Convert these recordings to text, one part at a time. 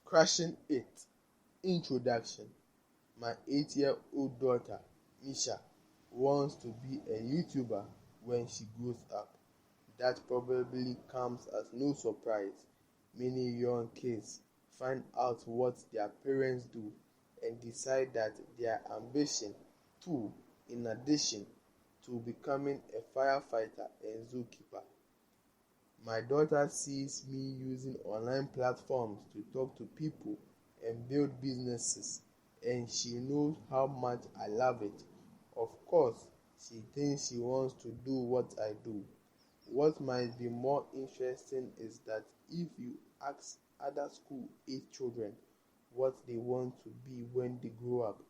Crashing It. Introduction. My 8-year-old daughter, Misha, wants to be a YouTuber when she grows up. That probably comes as no surprise. Many young kids find out what their parents do and decide that their ambition, too, in addition to becoming a firefighter and zookeeper. My daughter sees me using online platforms to talk to people and build businesses, and she knows how much I love it. Of course, she thinks she wants to do what I do. What might be more interesting is that if you ask other school-age children what they want to be when they grow up,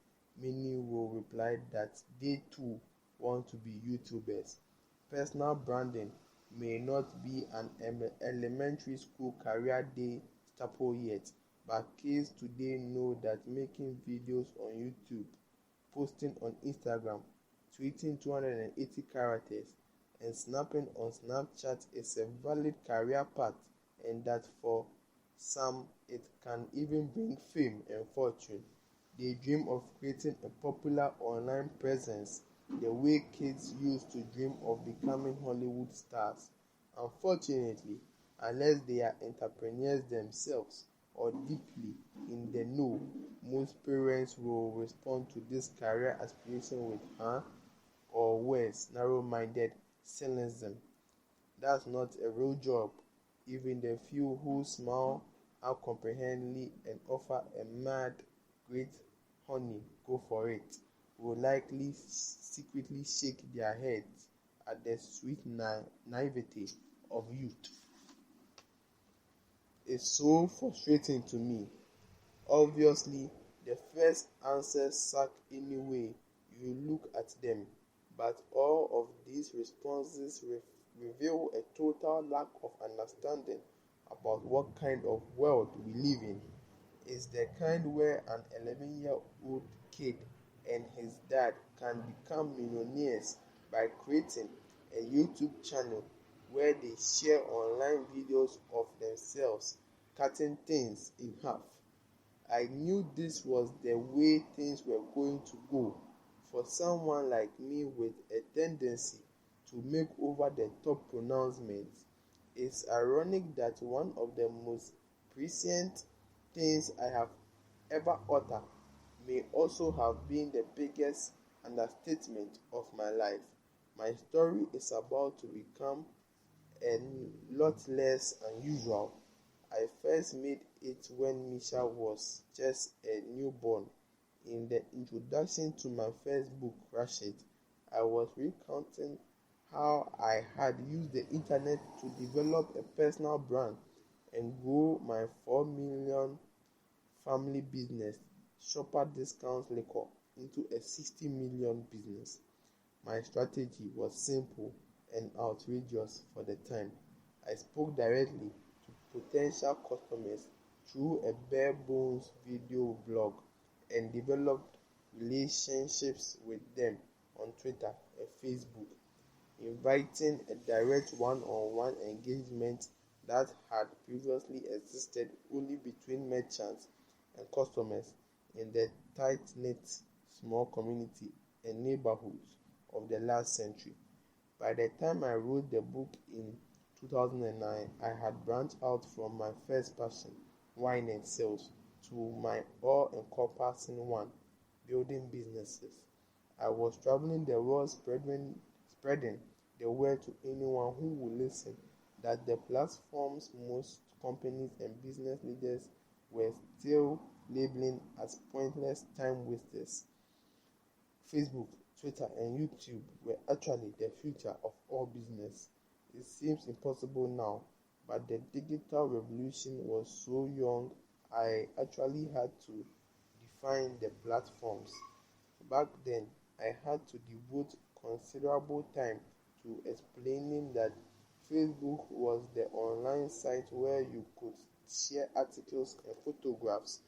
many will reply that they too want to be YouTubers. Personal branding may not be an elementary school career day staple yet, but kids today know that making videos on YouTube, posting on Instagram, tweeting 280 characters, and snapping on Snapchat is a valid career path, and that for some it can even bring fame and fortune. They dream of creating a popular online presence the way kids used to dream of becoming Hollywood stars. Unfortunately, unless they are entrepreneurs themselves or deeply in the know, most parents will respond to this career aspiration with or worse, narrow-minded cynicism. That's not a real job. Even the few who smile uncomprehendingly and offer a mad, great honey, go for it, will likely secretly shake their heads at the sweet naivety of youth. It's so frustrating to me. Obviously, the first answers suck any way you look at them, but all of these responses reveal a total lack of understanding about what kind of world we live in. It's the kind where an 11-year-old kid and his dad can become millionaires by creating a YouTube channel where they share online videos of themselves cutting things in half. I knew this was the way things were going to go for someone like me with a tendency to make over-the-top pronouncements. It's ironic that one of the most prescient things I have ever uttered may also have been the biggest understatement of my life. My story is about to become a lot less unusual. I first made it when Misha was just a newborn. In the introduction to my first book, Crash It, I was recounting how I had used the internet to develop a personal brand and grow my 4 million family business, Shopper Discounts Liquor, into a 60 million business. My strategy was simple and outrageous for the time. I spoke directly to potential customers through a bare-bones video blog and developed relationships with them on Twitter and Facebook, inviting a direct one-on-one engagement that had previously existed only between merchants and customers in the tight-knit small community and neighborhoods of the last century. By the time I wrote the book in 2009, I had branched out from my first passion, wine and sales, to my all-encompassing one, building businesses. I was traveling the world spreading the word to anyone who would listen that the platforms most companies and business leaders were still labeling as pointless time wasters. Facebook, Twitter, and YouTube were actually the future of all business. It seems impossible now, but the digital revolution was so young I actually had to define the platforms. Back then, I had to devote considerable time to explaining that Facebook was the online site where you could share articles and photographs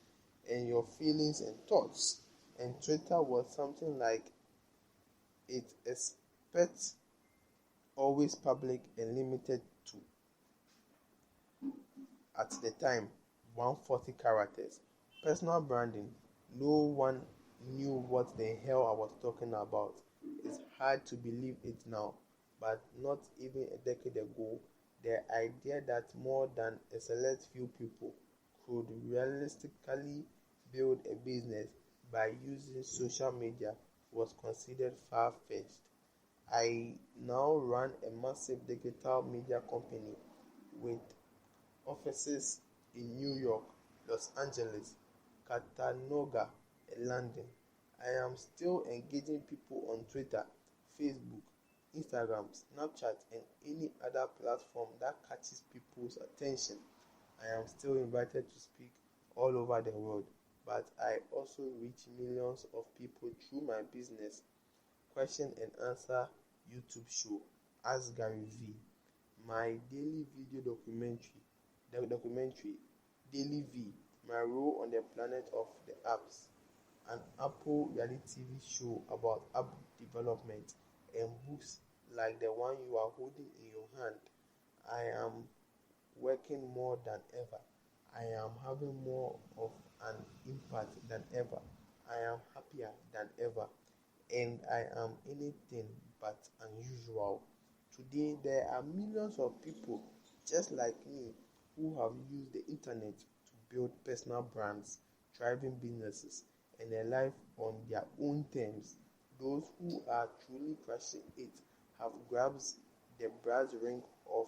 and your feelings and thoughts, and Twitter was something like it expects always public and limited to, at the time, 140 characters. Personal branding. No one knew what the hell I was talking about. It's hard to believe it now, but not even a decade ago, the idea that more than a select few people could realistically build a business by using social media was considered far-fetched. I now run a massive digital media company with offices in New York, Los Angeles, Chattanooga, and London. I am still engaging people on Twitter, Facebook, Instagram, Snapchat, and any other platform that catches people's attention. I am still invited to speak all over the world, but I also reach millions of people through my business question and answer YouTube show, Ask Gary V, my daily video documentary, Daily V, my role on the planet of the apps, an Apple reality TV show about app development, and books like the one you are holding in your hand. I am working more than ever. I am having more of an impact than ever. I am happier than ever. And I am anything but unusual. Today, there are millions of people just like me who have used the internet to build personal brands, thriving businesses, and a life on their own terms. Those who are truly crushing it have grabbed the brass ring of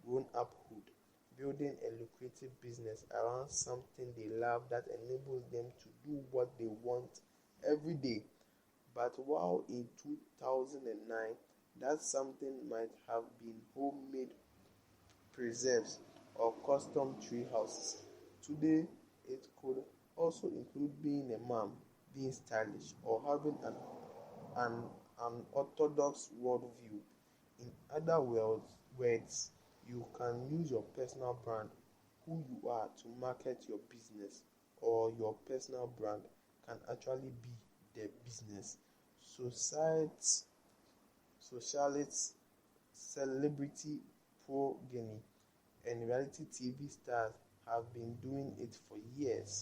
grown-uphood, building a lucrative business around something they love that enables them to do what they want every day. But while in 2009 that something might have been homemade preserves or custom tree houses, today it could also include being a mom, being stylish, or having an orthodox worldview. In other words, you can use your personal brand, who you are, to market your business, or your personal brand can actually be the business. Socialites, celebrity progeny, and reality TV stars have been doing it for years.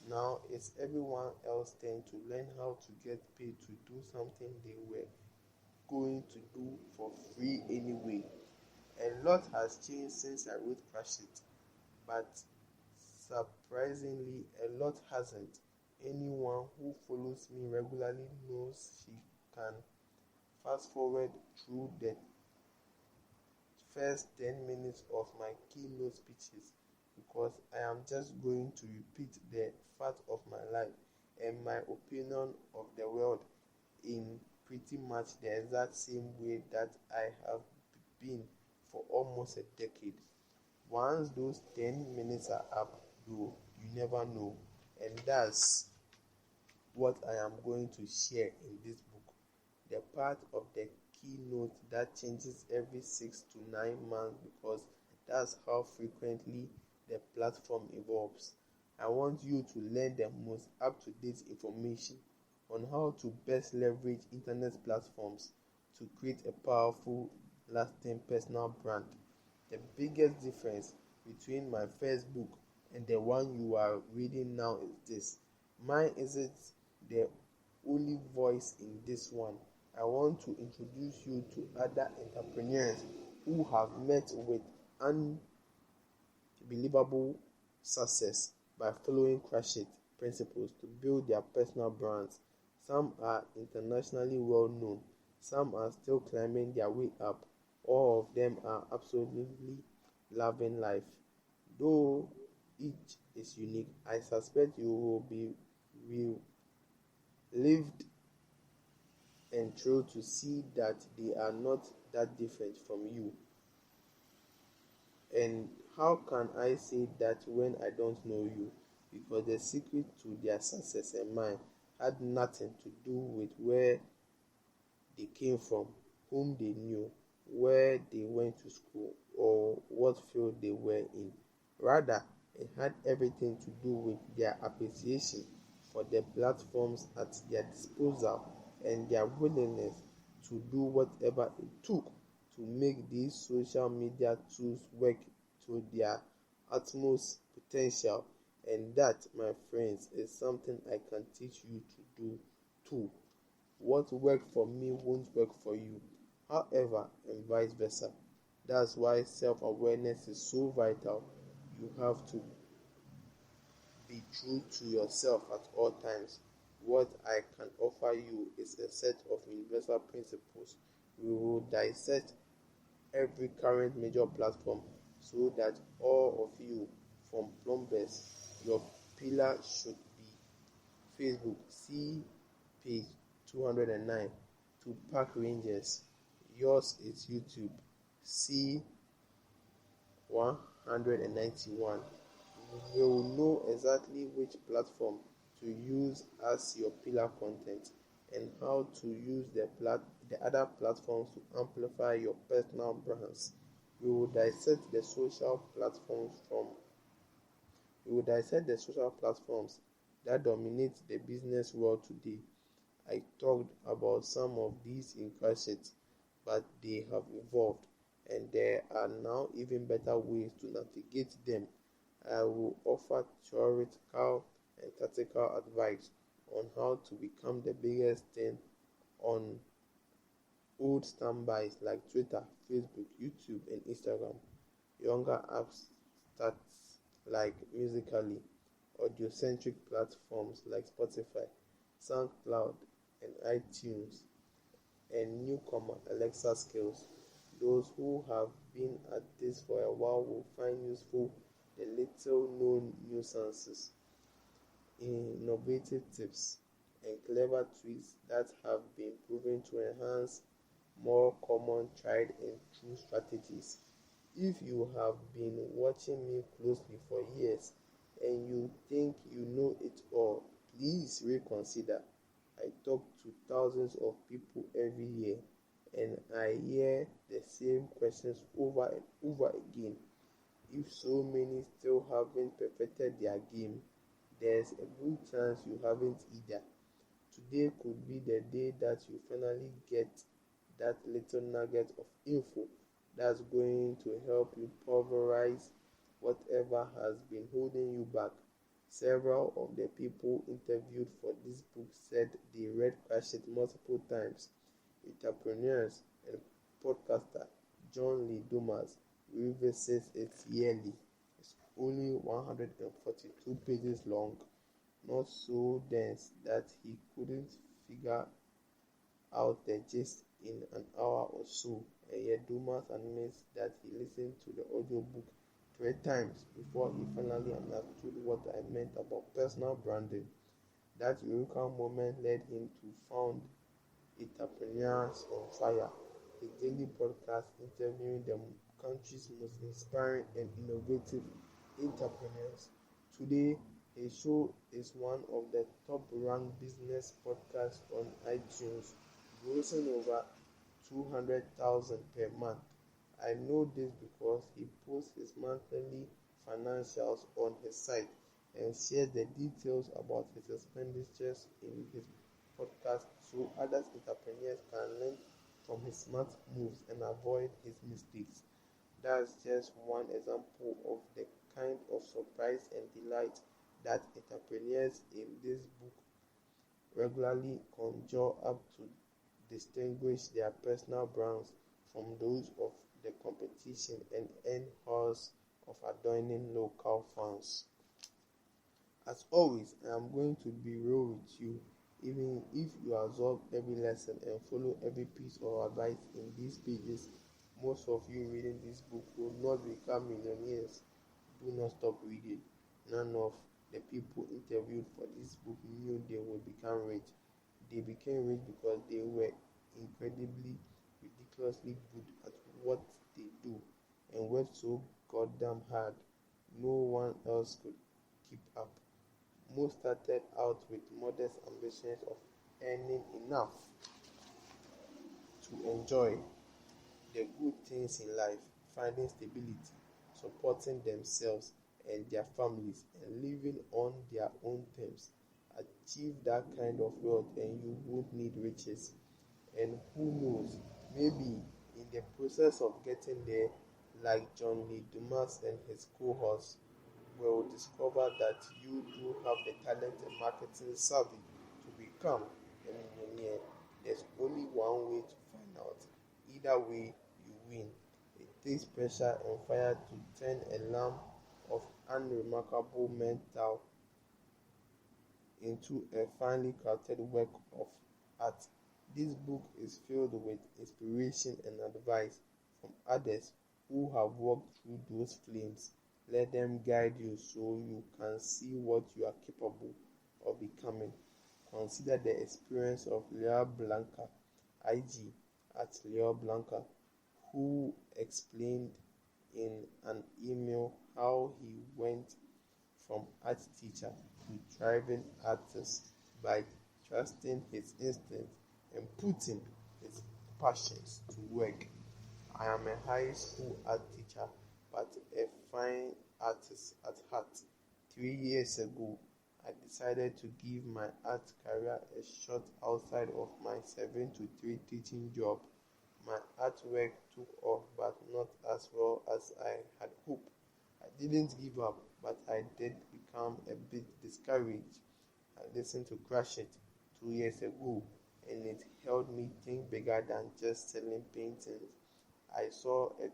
Now it's everyone else's turn to learn how to get paid to do something they were going to do for free anyway. A lot has changed since I wrote Crash It, but surprisingly, a lot hasn't. Anyone who follows me regularly knows she can fast forward through the first 10 minutes of my keynote speeches because I am just going to repeat the fact of my life and my opinion of the world in pretty much the exact same way that I have been for almost a decade. Once those 10 minutes are up, though, you never know. And that's what I am going to share in this book. The part of the keynote that changes every 6 to 9 months because that's how frequently the platform evolves. I want you to learn the most up-to-date information on how to best leverage internet platforms to create a powerful, lasting personal brand. The biggest difference between my first book and the one you are reading now is this. Mine isn't the only voice in this one. I want to introduce you to other entrepreneurs who have met with unbelievable success by following Crash It principles to build their personal brands. Some are internationally well known, some are still climbing their way up. All of them are absolutely loving life. Though each is unique, I suspect you will be relieved and thrilled to see that they are not that different from you. And how can I say that when I don't know you? Because the secret to their success and mine had nothing to do with where they came from, whom they knew, where they went to school, or what field they were in. Rather, it had everything to do with their appreciation for the platforms at their disposal and their willingness to do whatever it took to make these social media tools work to their utmost potential. And that, my friends, is something I can teach you to do too. What worked for me won't work for you, however, and vice versa. That's why self-awareness is so vital. You have to be true to yourself at all times. What I can offer you is a set of universal principles. We will dissect every current major platform so that all of you, from plumbers, your pillar should be Facebook, see page 209, to park rangers, yours is YouTube, see 191. You will know exactly which platform to use as your pillar content and how to use the other platforms to amplify your personal brands. We will dissect the social platforms that dominate the business world today. I talked about some of these in Crashit, but they have evolved, and there are now even better ways to navigate them. I will offer theoretical and tactical advice on how to become the biggest thing on old standbys like Twitter, Facebook, YouTube, and Instagram. Younger apps start like Musically, audio-centric platforms like Spotify, SoundCloud, and iTunes, and newcomer Alexa skills. Those who have been at this for a while will find useful the little-known nuances, innovative tips, and clever tweaks that have been proven to enhance more common tried and true strategies. If you have been watching me closely for years and you think you know it all, please reconsider. I talk to thousands of people every year and I hear the same questions over and over again. If so many still haven't perfected their game, there's a good chance you haven't either. Today could be the day that you finally get that little nugget of info that's going to help you pulverize whatever has been holding you back. Several of the people interviewed for this book said they read Crash It multiple times. Entrepreneurs and podcaster John Lee Dumas revisits it yearly. It's only 142 pages long, not so dense that he couldn't figure out the gist in an hour or so, and yet Dumas admits that he listened to the audiobook 3 times before he finally understood what I meant about personal branding. That eureka moment led him to found Entrepreneurs on Fire, a daily podcast interviewing the country's most inspiring and innovative entrepreneurs. Today, his show is one of the top-ranked business podcasts on iTunes, grossing over 200,000 per month. I know this because he posts his monthly financials on his site and shares the details about his expenditures in his podcast so other entrepreneurs can learn from his smart moves and avoid his mistakes. That's just one example of the kind of surprise and delight that entrepreneurs in this book regularly conjure up to distinguish their personal brands from those of the competition and earn hours of adorning local fans. As always, I am going to be real with you. Even if you absorb every lesson and follow every piece of advice in these pages, most of you reading this book will not become millionaires. Do not stop reading. None of the people interviewed for this book knew they would become rich. They became rich because they were incredibly, ridiculously good at what they do and worked so goddamn hard no one else could keep up. Most started out with modest ambitions of earning enough to enjoy the good things in life, finding stability, supporting themselves and their families, and living on their own terms. Achieve that kind of wealth and you won't need riches. And who knows, maybe in the process of getting there, like John Lee Dumas and his co-host will discover that you do have the talent and marketing savvy to become a millionaire. There's only one way to find out. Either way, you win. It takes pressure and fire to turn a lump of unremarkable mental into a finely crafted work of art. This book is filled with inspiration and advice from others who have walked through those flames. Let them guide you so you can see what you are capable of becoming. Consider the experience of Leo Blanca, IG at Leo Blanca, who explained in an email how he went from art teacher to thriving artist by trusting his instinct and putting his passions to work. I am a high school art teacher, but a fine artist at heart. 3 years ago, I decided to give my art career a shot outside of my 7 to 3 teaching job. My artwork took off, but not as well as I had hoped. I didn't give up, but I did become a bit discouraged. I listened to Crash It 2 years ago, and it helped me think bigger than just selling paintings. I saw a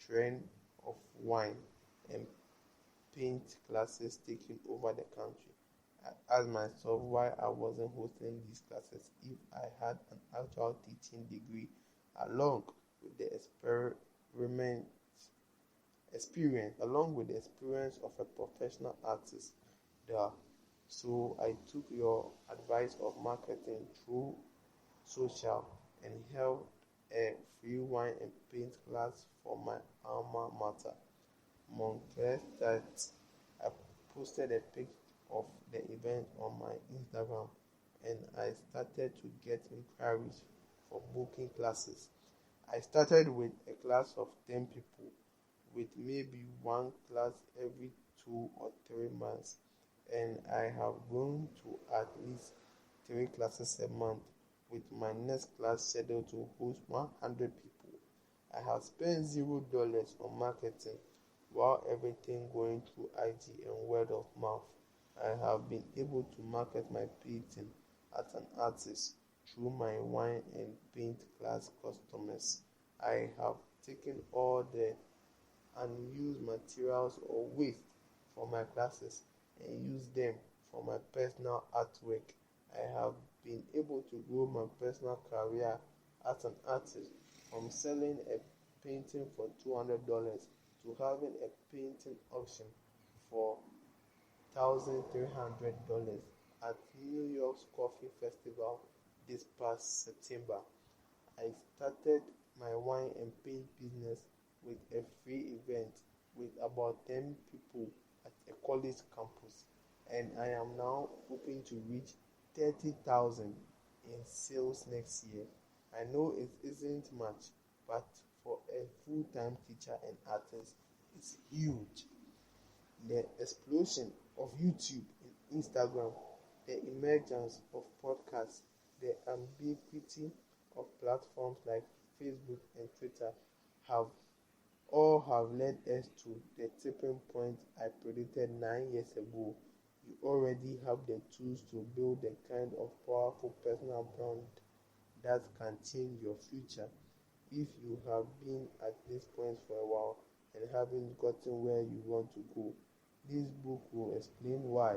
trend of wine and paint classes taking over the country. I asked myself why I wasn't hosting these classes if I had an actual teaching degree along with the experience of a professional artist there. So I took your advice of marketing through social and held a free wine and paint class for my alma mater, Montclair State. I posted a pic of the event on my Instagram and I started to get inquiries for booking classes. I started with a class of 10 people, with maybe one class every 2 or 3 months, and I have grown to at least 3 classes a month, with my next class scheduled to host 100 people. I have spent $0 on marketing, while everything going through IG and word of mouth. I have been able to market my painting as an artist through my wine and paint class customers. I have taken all the unused materials or waste from my classes and used them for my personal artwork. I have been able to grow my personal career as an artist from selling a painting for $200 to having a painting auction for $1,300 at New York's Coffee Festival this past September. I started my wine and paint business with a free event with about 10 people at a college campus, and I am now hoping to reach 30,000 in sales next year. I know it isn't much, but for a full-time teacher and artist, it's huge. The explosion of YouTube and Instagram, the emergence of podcasts, the ubiquity of platforms like Facebook and Twitter have led us to the tipping point I predicted 9 years ago. You already have the tools to build the kind of powerful personal brand that can change your future. If you have been at this point for a while and haven't gotten where you want to go, this book will explain why.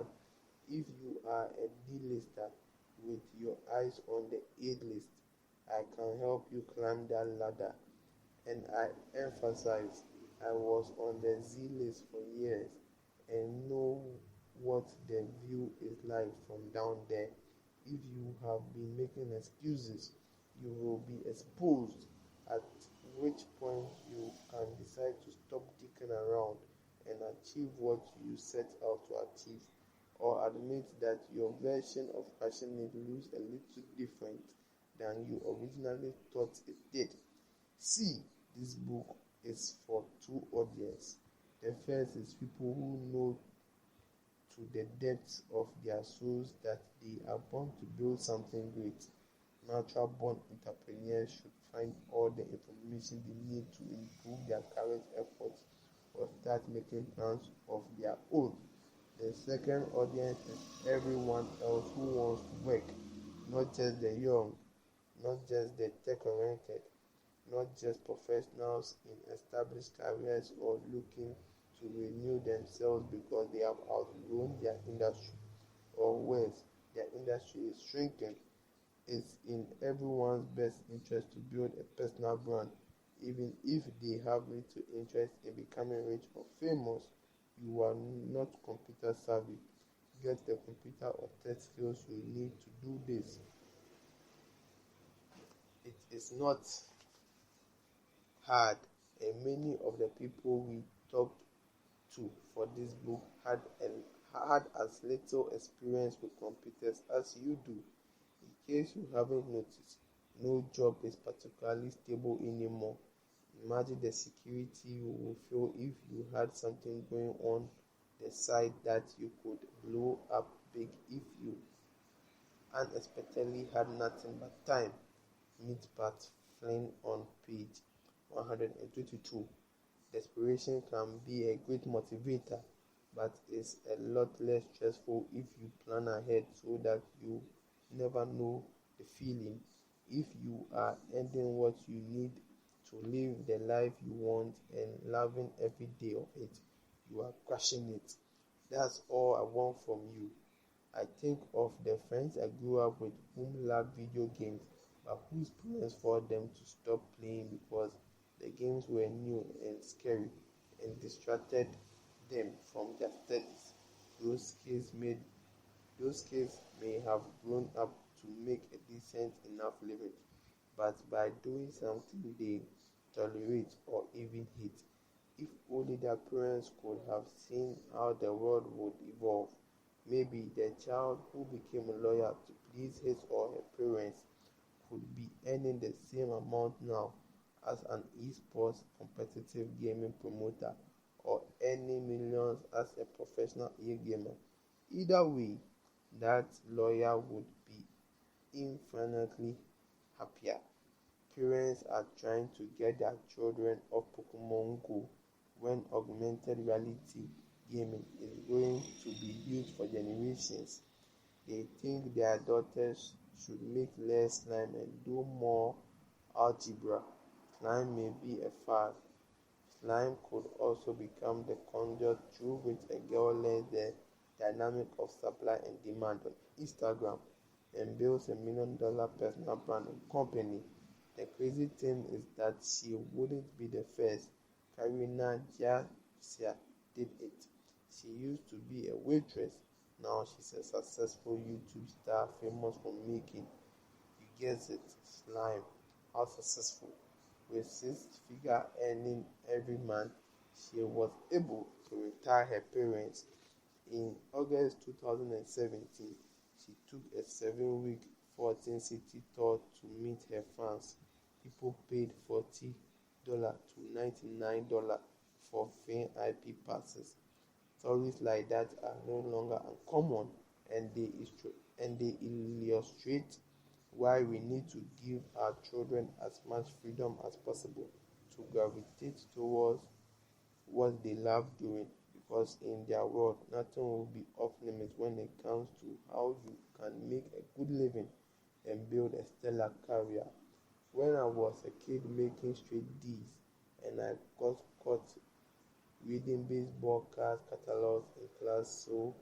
If you are a D-lister with your eyes on the A-list, I can help you climb that ladder. And I emphasize, I was on the Z-list for years and know what the view is like from down there. If you have been making excuses, you will be exposed, at which point you can decide to stop dicking around and achieve what you set out to achieve, or admit that your version of passion looks a little different than you originally thought it did. See, this book is for two audiences. The first is people who know to the depths of their souls that they are born to build something great. Natural born entrepreneurs should find all the information they need to improve their current efforts or start making plans of their own. The second audience is everyone else who wants to work, not just the young, not just the tech-oriented, not just professionals in established careers or looking to renew themselves because they have outgrown their industry, or worse, their industry is shrinking. It's in everyone's best interest to build a personal brand, even if they have little interest in becoming rich or famous. You are not computer savvy. Get the computer or tech skills you need to do this. It is not hard, and many of the people we talked to for this book had as little experience with computers as you do. In case you haven't noticed, no job is particularly stable anymore. Imagine the security you would feel if you had something going on the side that you could blow up big if you unexpectedly had nothing but time. Meet Pat Flynn on page 122. Desperation can be a great motivator, but it's a lot less stressful if you plan ahead so that you never know the feeling. If you are earning what you need to live the life you want and loving every day of it, you are crushing it. That's all I want from you. I think of the friends I grew up with whom loved video games, but whose parents forced them to stop playing because the games were new and scary and distracted them from their studies. Those kids may have grown up to make a decent enough living, but by doing something they tolerate or even hate. If only their parents could have seen how the world would evolve. Maybe the child who became a lawyer to please his or her parents could be earning the same amount now as an esports competitive gaming promoter or earning millions as a professional e-gamer. Either way, that lawyer would be infinitely happier. Parents are trying to get their children off Pokemon Go when augmented reality gaming is going to be used for generations. They think their daughters should make less slime and do more algebra. Slime may be a fad. Slime could also become the conduit through which a girl learns the dynamic of supply and demand on Instagram and builds $1 million personal brand and company. The crazy thing is that she wouldn't be the first. Karina Jasia did it. She used to be a waitress. Now she's a successful YouTube star famous for making, you guess it, slime. How successful? With six-figure earning every month, she was able to retire her parents. In August 2017, she took a 7-week 14-city tour to meet her fans. People paid $40 to $99 for VIP passes. Stories like that are no longer uncommon, and they illustrate why we need to give our children as much freedom as possible to gravitate towards what they love doing, because in their world nothing will be off limits when it comes to how you can make a good living and build a stellar career. When I was a kid making straight D's and I got caught reading baseball card catalogs in class so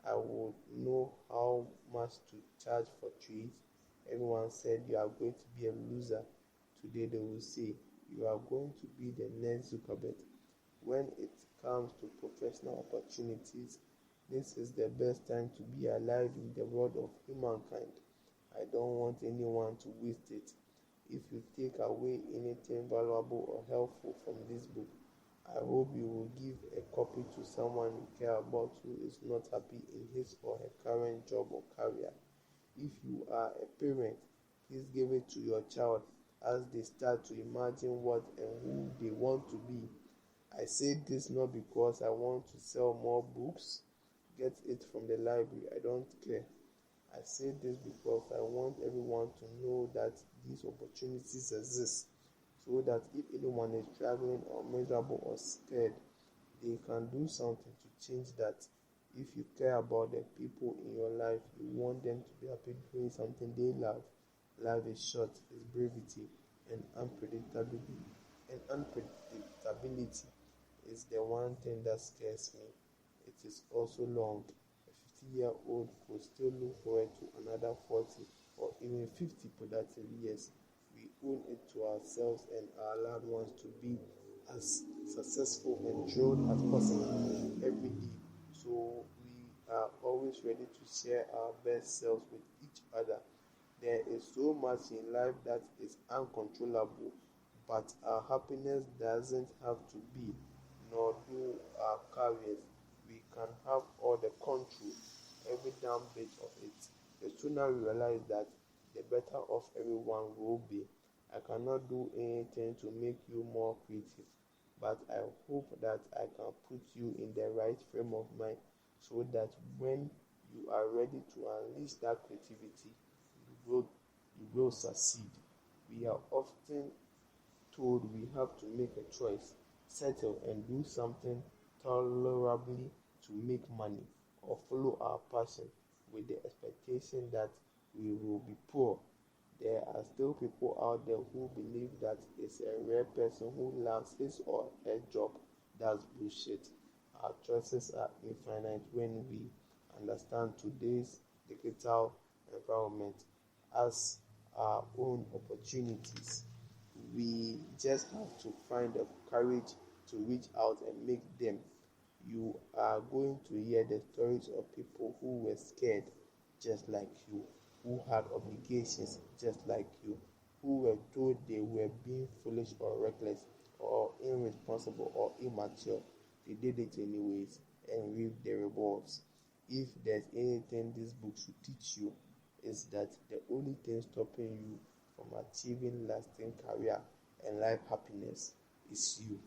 I would know how much to charge for trees, everyone said you are going to be a loser. Today they will say you are going to be the next Zuckerberg. When it comes to professional opportunities, this is the best time to be alive in the world of humankind. I don't want anyone to waste it. If you take away anything valuable or helpful from this book, I hope you will give a copy to someone you care about who is not happy in his or her current job or career. If you are a parent, please give it to your child as they start to imagine what and who they want to be. I say this not because I want to sell more books. Get it from the library, I don't care. I say this because I want everyone to know that these opportunities exist, so that if anyone is struggling or miserable or scared, they can do something to change that. If you care about the people in your life, you want them to be happy doing something they love. Life is short, is brevity, and unpredictability. And unpredictability is the one thing that scares me. It is also long. A 50-year-old could still look forward to another 40 or even 50 productive years. We owe it to ourselves and our loved ones to be as successful and thrilled as possible every day. So we are always ready to share our best selves with each other. There is so much in life that is uncontrollable, but our happiness doesn't have to be, nor do our careers. We can have all the control, every damn bit of it. The sooner we realize that, the better off everyone will be. I cannot do anything to make you more creative, but I hope that I can put you in the right frame of mind so that when you are ready to unleash that creativity, you will succeed. We are often told we have to make a choice, settle and do something tolerably to make money, or follow our passion with the expectation that we will be poor. There are still people out there who believe that it's a rare person who loves his or her job. That's bullshit. Our choices are infinite when we understand today's digital environment as our own opportunities. We just have to find the courage to reach out and make them. You are going to hear the stories of people who were scared just like you, who had obligations just like you, who were told they were being foolish or reckless or irresponsible or immature. They did it anyways and reaped the rewards. If there's anything this book should teach you, is that the only thing stopping you from achieving lasting career and life happiness is you.